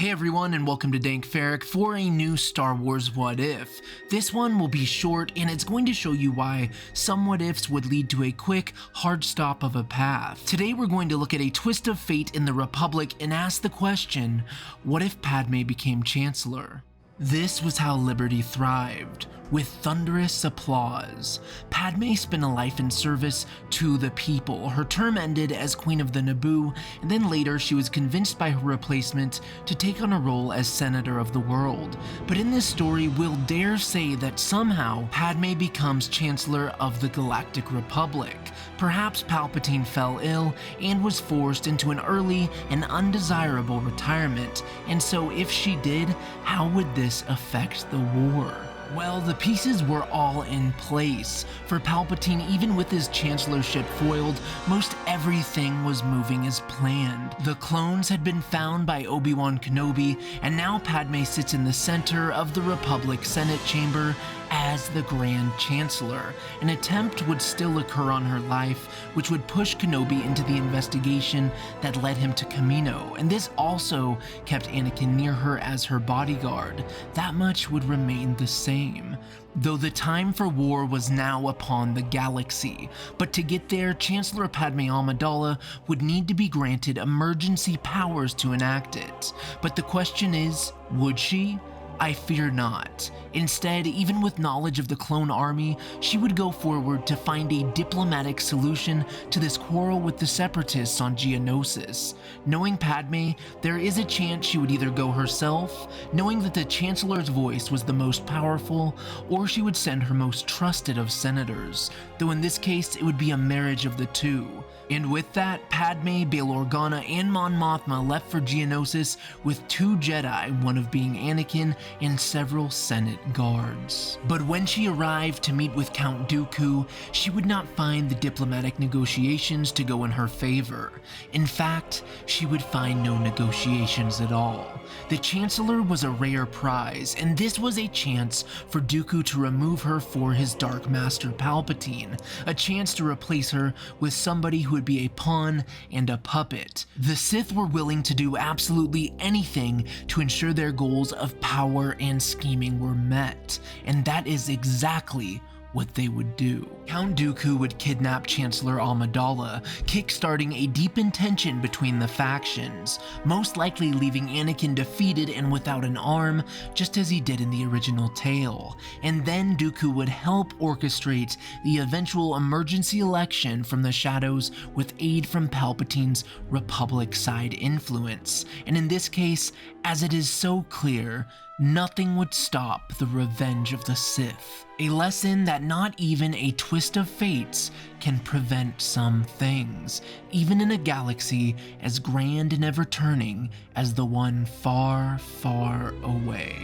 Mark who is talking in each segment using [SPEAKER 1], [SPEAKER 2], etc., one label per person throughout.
[SPEAKER 1] Hey everyone, and welcome to Dank Ferric for a new Star Wars What If. This one will be short and it's going to show you why some what ifs would lead to a quick, hard stop of a path. Today we're going to look at a twist of fate in the Republic and ask the question, what if Padme became Chancellor? This was how Liberty thrived, with thunderous applause. Padme spent a life in service to the people. Her term ended as Queen of the Naboo, and then later she was convinced by her replacement to take on a role as Senator of the World. But in this story, we'll dare say that somehow Padme becomes Chancellor of the Galactic Republic. Perhaps Palpatine fell ill and was forced into an early and undesirable retirement, and so if she did, how would this affect the war? Well, the pieces were all in place. For Palpatine, even with his chancellorship foiled, most everything was moving as planned. The clones had been found by Obi-Wan Kenobi, and now Padme sits in the center of the Republic Senate chamber as the Grand Chancellor. An attempt would still occur on her life, which would push Kenobi into the investigation that led him to Kamino, and this also kept Anakin near her as her bodyguard. That much would remain the same, though the time for war was now upon the galaxy. But to get there, Chancellor Padme Amidala would need to be granted emergency powers to enact it. But the question is, would she? I fear not. Instead, even with knowledge of the clone army, she would go forward to find a diplomatic solution to this quarrel with the separatists on Geonosis. Knowing Padme, there is a chance she would either go herself, knowing that the Chancellor's voice was the most powerful, or she would send her most trusted of senators, though in this case it would be a marriage of the two. And with that, Padme, Bail Organa, and Mon Mothma left for Geonosis with 2 Jedi, one of being Anakin, and several Senate guards. But when she arrived to meet with Count Dooku, she would not find the diplomatic negotiations to go in her favor. In fact, she would find no negotiations at all. The Chancellor was a rare prize, and this was a chance for Dooku to remove her for his Dark Master Palpatine, a chance to replace her with somebody who would be a pawn and a puppet. The Sith were willing to do absolutely anything to ensure their goals of power and scheming were met, and that is exactly what they would do. Count Dooku would kidnap Chancellor Amidala, kickstarting a deepened tension between the factions, most likely leaving Anakin defeated and without an arm, just as he did in the original tale. And then Dooku would help orchestrate the eventual emergency election from the shadows with aid from Palpatine's Republic side influence. And in this case, as it is so clear, nothing would stop the revenge of the Sith. A lesson that not even a twist of fates can prevent some things, even in a galaxy as grand and ever-turning as the one far, far away.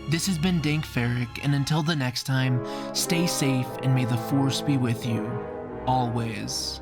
[SPEAKER 1] This has been Dank Ferric, and until the next time, stay safe and may the Force be with you, always.